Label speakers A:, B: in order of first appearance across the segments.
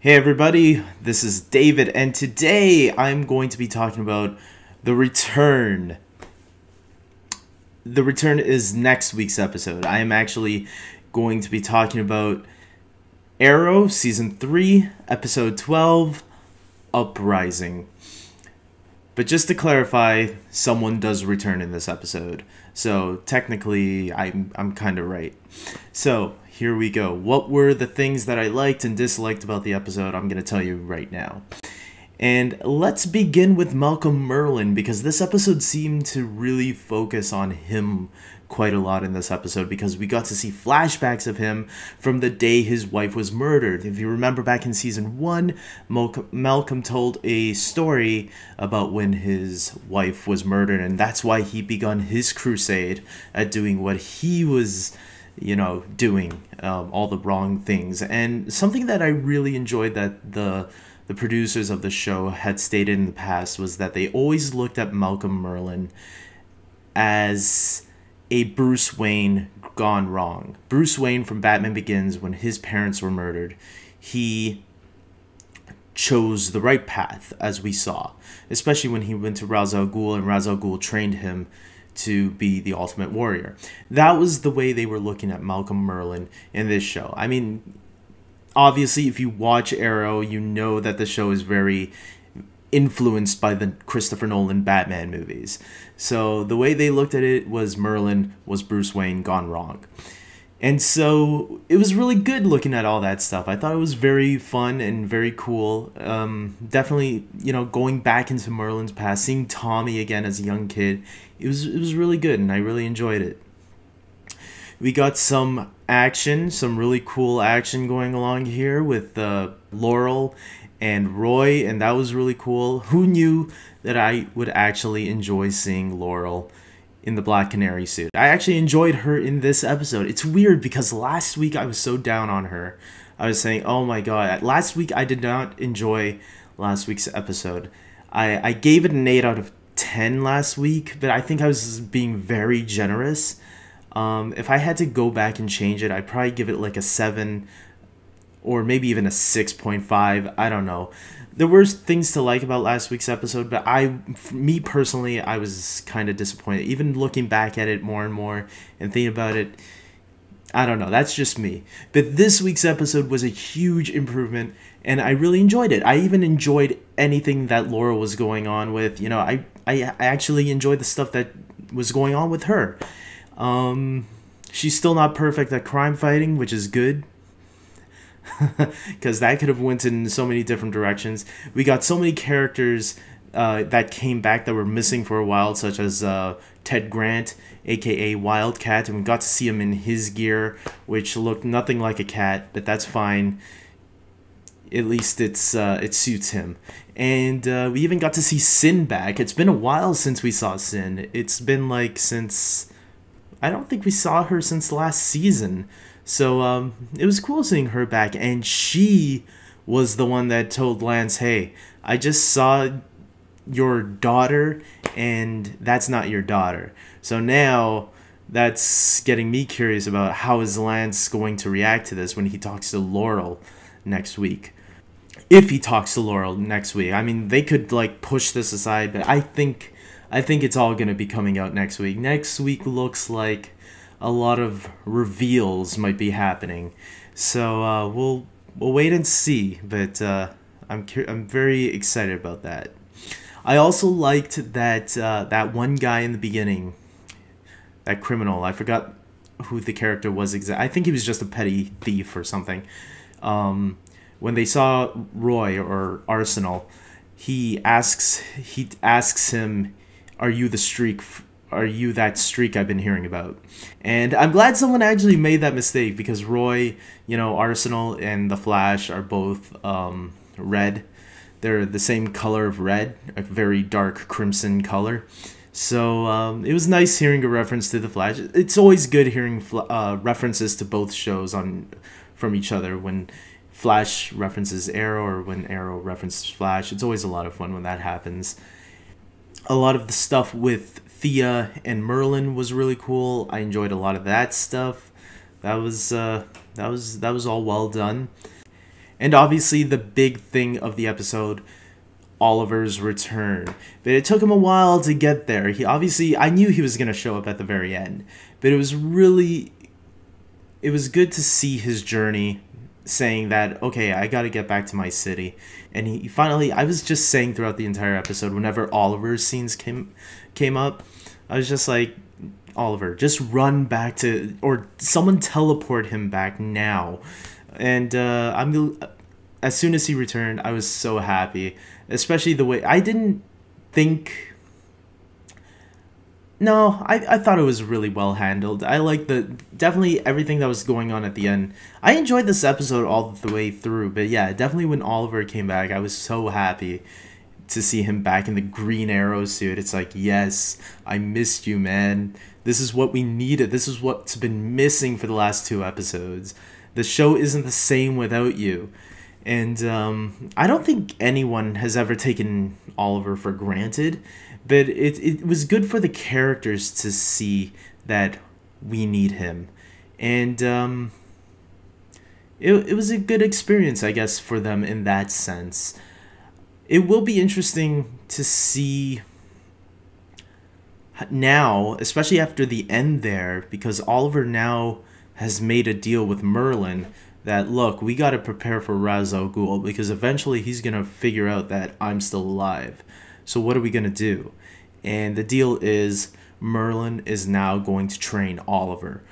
A: Hey everybody, this is David, and today I'm going to be talking about The Return. The Return is next week's episode. I am actually going to be talking about Arrow, Season 3, Episode 12, Uprising. But just to clarify, someone does return in this episode. So technically, I'm kind of right. So here we go. What were the things that I liked and disliked about the episode? I'm going to tell you right now. And let's begin with Malcolm Merlyn, because this episode seemed to really focus on him quite a lot in this episode, because we got to see flashbacks of him from the day his wife was murdered. If you remember back in season 1, Malcolm told a story about when his wife was murdered, and that's why he begun his crusade at doing what he was doing, all the wrong things. And something that I really enjoyed that the producers of the show had stated in the past was that they always looked at Malcolm Merlyn as a Bruce Wayne gone wrong. Bruce Wayne from Batman Begins, when his parents were murdered, he chose the right path, as we saw, especially when he went to Ra's al Ghul and Ra's al Ghul trained him to be the ultimate warrior. That was the way they were looking at Malcolm Merlyn in this show. I mean, obviously, if you watch Arrow, you know that the show is very influenced by the Christopher Nolan Batman movies. So the way they looked at it was Merlyn was Bruce Wayne gone wrong. And so it was really good looking at all that stuff. I thought it was very fun and very cool. Definitely, going back into Merlyn's past, seeing Tommy again as a young kid, it was really good, and I really enjoyed it. We got some action, some really cool action going along here with Laurel and Roy, and that was really cool. Who knew that I would actually enjoy seeing Laurel in the Black Canary suit? I actually enjoyed her in this episode. It's weird because last week I was so down on her. I was saying, oh my god, last week I did not enjoy last week's episode. I gave it an 8 out of 10 last week, but I think I was being very generous. If I had to go back and change it, I'd probably give it like a 7 or maybe even a 6.5. I don't know. There were things to like about last week's episode, but me personally, I was kind of disappointed. Even looking back at it more and more and thinking about it, I don't know. That's just me. But this week's episode was a huge improvement, and I really enjoyed it. I even enjoyed anything that Laura was going on with. I actually enjoyed the stuff that was going on with her. She's still not perfect at crime fighting, which is good. Because that could have went in so many different directions. We got so many characters that came back that were missing for a while, such as Ted Grant, aka Wildcat, and we got to see him in his gear, which looked nothing like a cat, but that's fine. At least it suits him. And we even got to see Sin back. It's been a while since we saw Sin. It's been like since... I don't think we saw her since last season. So it was cool seeing her back, and she was the one that told Lance, hey, I just saw your daughter, and that's not your daughter. So now that's getting me curious about how is Lance going to react to this when he talks to Laurel next week. If he talks to Laurel next week. I mean, they could like push this aside, but I think it's all going to be coming out next week. Next week looks like a lot of reveals might be happening, so we'll wait and see. But I'm very excited about that. I also liked that one guy in the beginning, that criminal. I forgot who the character was exactly. I think he was just a petty thief or something. When they saw Roy or Arsenal, he asks him, "Are you the streak? Are you that streak I've been hearing about?" And I'm glad someone actually made that mistake, because Roy, Arsenal and the Flash are both red. They're the same color of red, a very dark crimson color. So it was nice hearing a reference to the Flash. It's always good hearing references to both shows from each other. When Flash references Arrow or when Arrow references Flash, it's always a lot of fun when that happens. A lot of the stuff with Thea and Merlyn was really cool. I enjoyed a lot of that stuff. That was all well done. And obviously the big thing of the episode, Oliver's return. But it took him a while to get there. I knew he was going to show up at the very end. But it was good to see his journey, saying that, okay, I got to get back to my city. And he finally, I was just saying throughout the entire episode, whenever Oliver's scenes came up, I was just like, Oliver, just run back to, or someone teleport him back now. And as soon as he returned, I was so happy, especially the way I didn't think. No, I thought it was really well handled. I like definitely everything that was going on at the end. I enjoyed this episode all the way through, but yeah, definitely when Oliver came back, I was so happy to see him back in the Green Arrow suit. It's like, yes, I missed you, man. This is what we needed. This is what's been missing for the last 2 episodes. The show isn't the same without you. And I don't think anyone has ever taken Oliver for granted, but it was good for the characters to see that we need him. And it was a good experience, I guess, for them in that sense. It will be interesting to see now, especially after the end there, because Oliver now has made a deal with Merlyn that, look, we got to prepare for Ra's al Ghul, because eventually he's going to figure out that I'm still alive. So what are we going to do? And the deal is Merlyn is now going to train Oliver,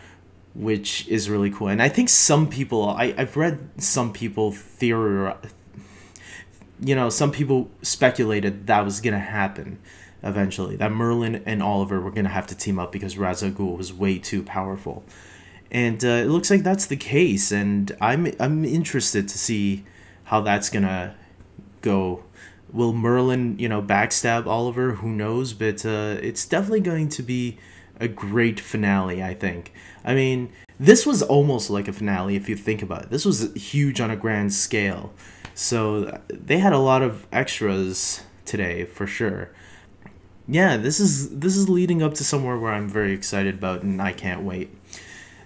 A: which is really cool. And I think some people, I've read some people some people speculated that was going to happen eventually, that Merlyn and Oliver were going to have to team up because Ra's al Ghul was way too powerful. And it looks like that's the case, and I'm interested to see how that's going to go. Will Merlyn, backstab Oliver? Who knows? But it's definitely going to be a great finale, I think. I mean, this was almost like a finale if you think about it. This was huge on a grand scale. So they had a lot of extras today, for sure. Yeah, this is leading up to somewhere where I'm very excited about, and I can't wait.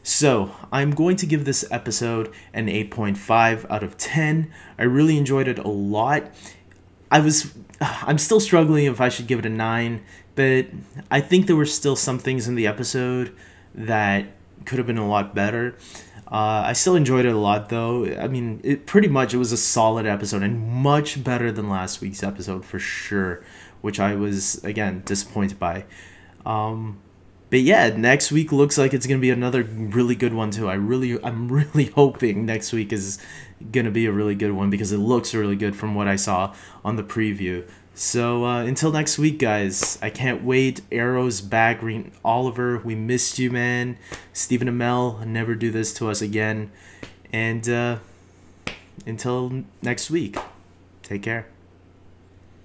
A: So, I'm going to give this episode an 8.5 out of 10. I really enjoyed it a lot. I'm still struggling if I should give it a 9, but I think there were still some things in the episode that could have been a lot better. I still enjoyed it a lot, though. I mean, it was a solid episode and much better than last week's episode for sure, which I was, again, disappointed by. But yeah, next week looks like it's gonna be another really good one too. I'm really hoping next week is gonna be a really good one, because it looks really good from what I saw on the preview. So until next week, guys, I can't wait. Arrow's back. Oliver, we missed you, man. Stephen Amell, never do this to us again. And until next week, take care.